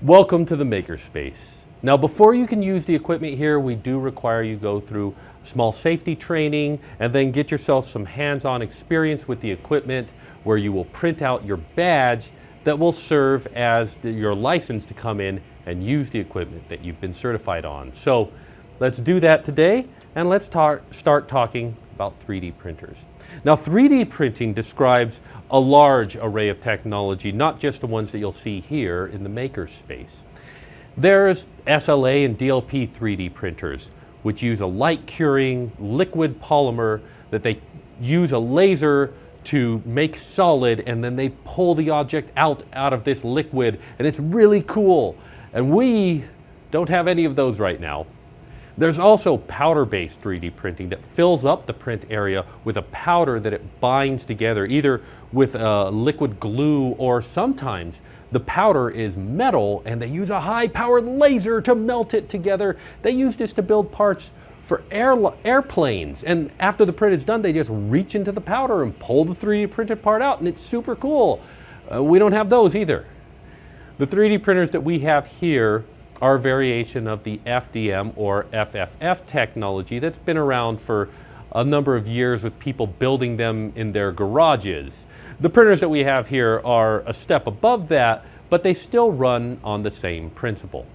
Welcome to the MakerSpace. Now, before you can use the equipment here, we do require you go through small safety training and then get yourself some hands-on experience with the equipment where you will print out your badge that will serve as your license to come in and use the equipment that you've been certified on. So let's do that today, and let's start talking about 3D printers. Now, 3D printing describes a large array of technology, not just the ones that you'll see here in the MakerSpace. There's SLA and DLP 3D printers, which use a light curing liquid polymer that they use a laser to make solid, and then they pull the object out of this liquid, and it's really cool. And we don't have any of those right now. There's also powder-based 3D printing that fills up the print area with a powder that it binds together, either with a liquid glue, or sometimes the powder is metal and they use a high-powered laser to melt it together. They use this to build parts for airplanes, and after the print is done, they just reach into the powder and pull the 3D printed part out, and it's super cool. We don't have those either. The 3D printers that we have here are a variation of the FDM or FFF technology that's been around for a number of years, with people building them in their garages. The printers that we have here are a step above that, but they still run on the same principle.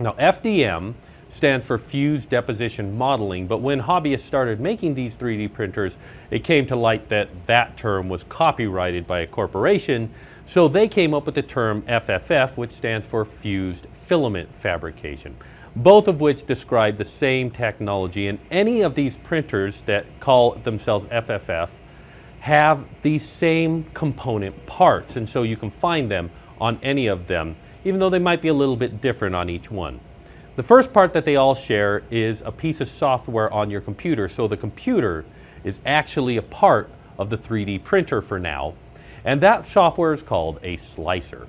Now, FDM stands for Fused Deposition Modeling, but when hobbyists started making these 3D printers, it came to light that that term was copyrighted by a corporation, so they came up with the term FFF, which stands for Fused Filament Fabrication, both of which describe the same technology. And any of these printers that call themselves FFF have these same component parts, and so you can find them on any of them, even though they might be a little bit different on each one. The first part that they all share is a piece of software on your computer, so the computer is actually a part of the 3D printer for now, and that software is called a slicer.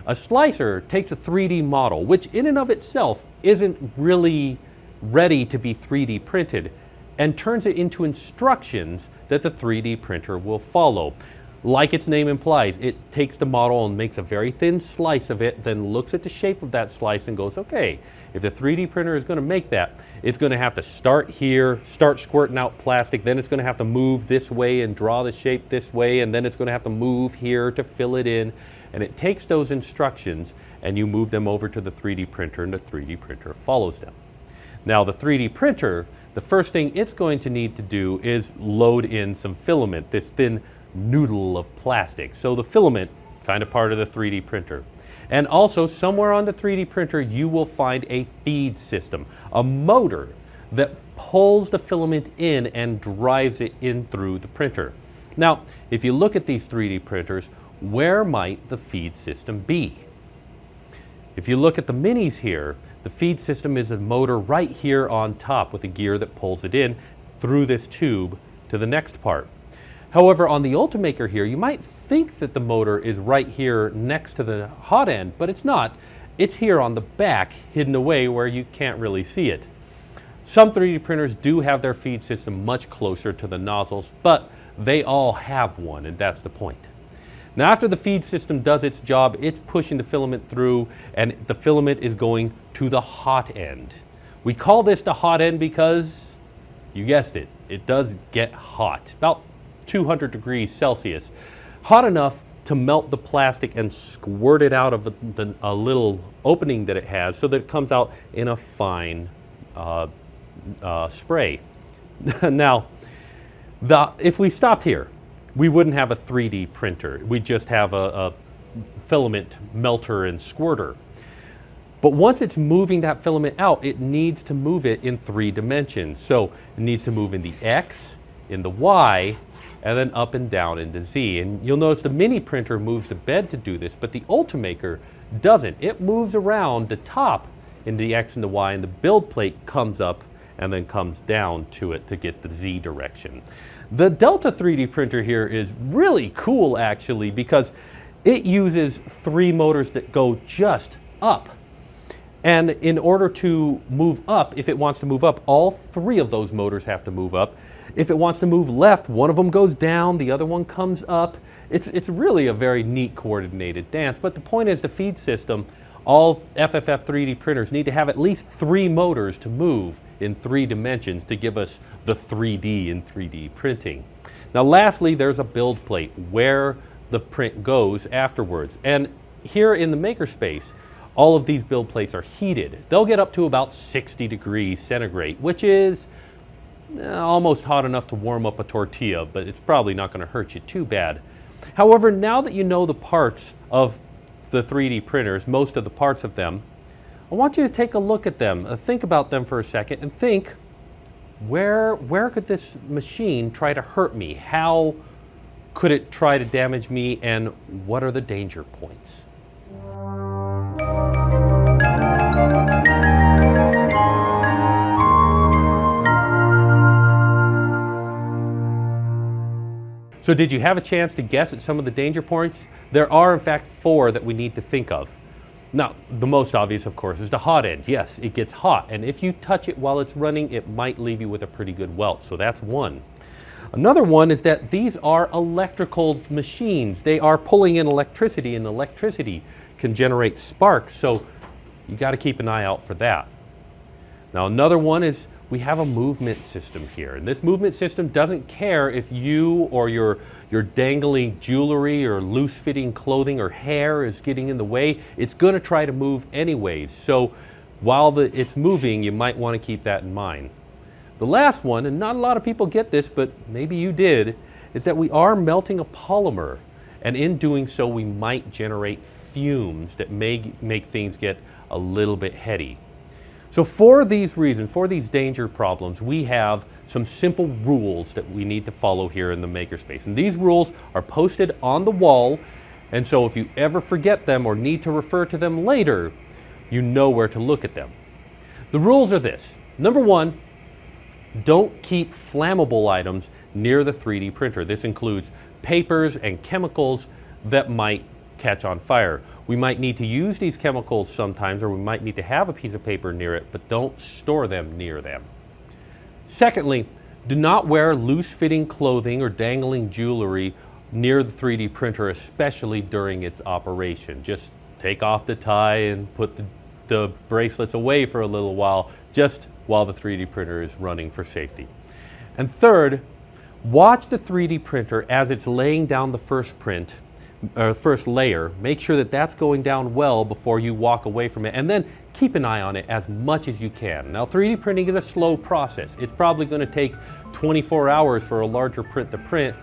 A slicer takes a 3D model, which in and of itself isn't really ready to be 3D printed, and turns it into instructions that the 3D printer will follow. Like its name implies, it takes the model and makes a very thin slice of it, then looks at the shape of that slice and goes, okay, if the 3D printer is going to make that, it's going to have to start here, start squirting out plastic, then it's going to have to move this way and draw the shape this way, and then it's going to have to move here to fill it in. And it takes those instructions and you move them over to the 3D printer, and the 3D printer follows them. Now, the 3D printer, the first thing it's going to need to do is load in some filament, this thin noodle of plastic. So the filament, kind of part of the 3D printer. And also, somewhere on the 3D printer, you will find a feed system, a motor that pulls the filament in and drives it in through the printer. Now, if you look at these 3D printers, where might the feed system be? If you look at the minis here, the feed system is a motor right here on top with a gear that pulls it in through this tube to the next part. However, on the Ultimaker here, you might think that the motor is right here next to the hot end, but it's not. It's here on the back, hidden away where you can't really see it. Some 3D printers do have their feed system much closer to the nozzles, but they all have one, and that's the point. Now, after the feed system does its job, it's pushing the filament through, and the filament is going to the hot end. We call this the hot end because, you guessed it, it does get hot, about 200 degrees Celsius. Hot enough to melt the plastic and squirt it out of a little opening that it has, so that it comes out in a fine spray. Now, if we stopped here, we wouldn't have a 3D printer. We just have a filament melter and squirter. But once it's moving that filament out, it needs to move it in 3 dimensions. So it needs to move in the X, in the Y, and then up and down into Z. And you'll notice the mini printer moves the bed to do this, but the Ultimaker doesn't. It moves around the top in the X and the Y, and the build plate comes up and then comes down to it to get the Z direction. The Delta 3D printer here is really cool, actually, because it uses 3 motors that go just up. And in order to move up, if it wants to move up, all 3 of those motors have to move up. If it wants to move left, one of them goes down, the other one comes up. It's really a very neat coordinated dance. But the point is, the feed system All FFF 3D printers need to have at least 3 motors to move in 3 dimensions to give us the 3D in 3D printing. Now lastly, there's a build plate where the print goes afterwards. And here in the MakerSpace, all of these build plates are heated. They'll get up to about 60 degrees centigrade, which is almost hot enough to warm up a tortilla, but it's probably not going to hurt you too bad. However, now that you know the parts of the 3D printers, most of the parts of them, I want you to take a look at them. Think about them for a second and think, where could this machine try to hurt me? How could it try to damage me, and what are the danger points? So did you have a chance to guess at some of the danger points? There are in fact 4 that we need to think of. Now, the most obvious, of course, is the hot end. Yes, it gets hot, and if you touch it while it's running, it might leave you with a pretty good welt, so that's one. Another one is that these are electrical machines. They are pulling in electricity, and electricity can generate sparks, so you got to keep an eye out for that. Now, another one is we have a movement system here, and this movement system doesn't care if you or your dangling jewelry or loose-fitting clothing or hair is getting in the way. It's going to try to move anyways, so while it's moving, you might want to keep that in mind. The last one, and not a lot of people get this, but maybe you did, is that we are melting a polymer, and in doing so we might generate fumes that may make things get a little bit heady. So for these reasons, for these danger problems, we have some simple rules that we need to follow here in the MakerSpace. And these rules are posted on the wall, and so if you ever forget them or need to refer to them later, you know where to look at them. The rules are this. Number 1, don't keep flammable items near the 3D printer. This includes papers and chemicals that might catch on fire. We might need to use these chemicals sometimes, or we might need to have a piece of paper near it, but don't store them near them. Secondly, do not wear loose-fitting clothing or dangling jewelry near the 3D printer, especially during its operation. Just take off the tie and put the bracelets away for a little while, just while the 3D printer is running for safety. And third, watch the 3D printer as it's laying down the first print, or first layer. Make sure that that's going down well before you walk away from it, and then keep an eye on it as much as you can. Now, 3D printing is a slow process. It's probably going to take 24 hours for a larger print to print,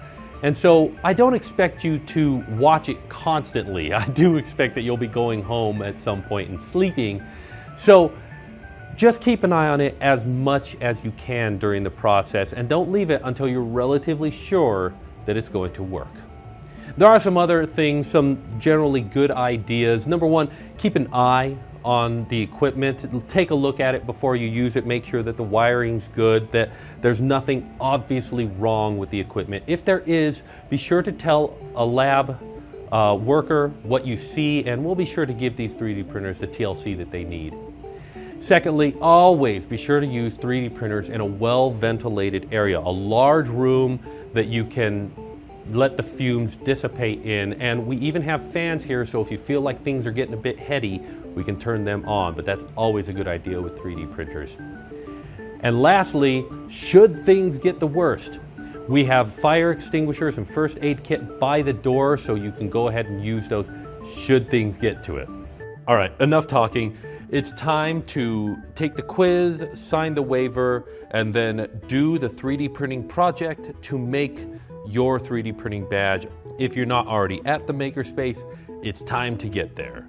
and so I don't expect you to watch it constantly. I do expect that you'll be going home at some point and sleeping, so just keep an eye on it as much as you can during the process, and don't leave it until you're relatively sure that it's going to work. There are some other things, some generally good ideas. Number 1, keep an eye on the equipment. Take a look at it before you use it. Make sure that the wiring's good, that there's nothing obviously wrong with the equipment. If there is, be sure to tell a lab worker what you see, and we'll be sure to give these 3D printers the TLC that they need. Secondly, always be sure to use 3D printers in a well-ventilated area, a large room that you can let the fumes dissipate in, and we even have fans here, so if you feel like things are getting a bit heady, we can turn them on, but that's always a good idea with 3D printers. And lastly, should things get the worst, we have fire extinguishers and first aid kit by the door, so you can go ahead and use those should things get to it. All right, enough talking. It's time to take the quiz, sign the waiver, and then do the 3D printing project to make your 3D printing badge. If you're not already at the MakerSpace, it's time to get there.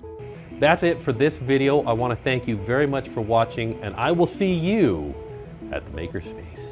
That's it for this video. I want to thank you very much for watching, and I will see you at the MakerSpace.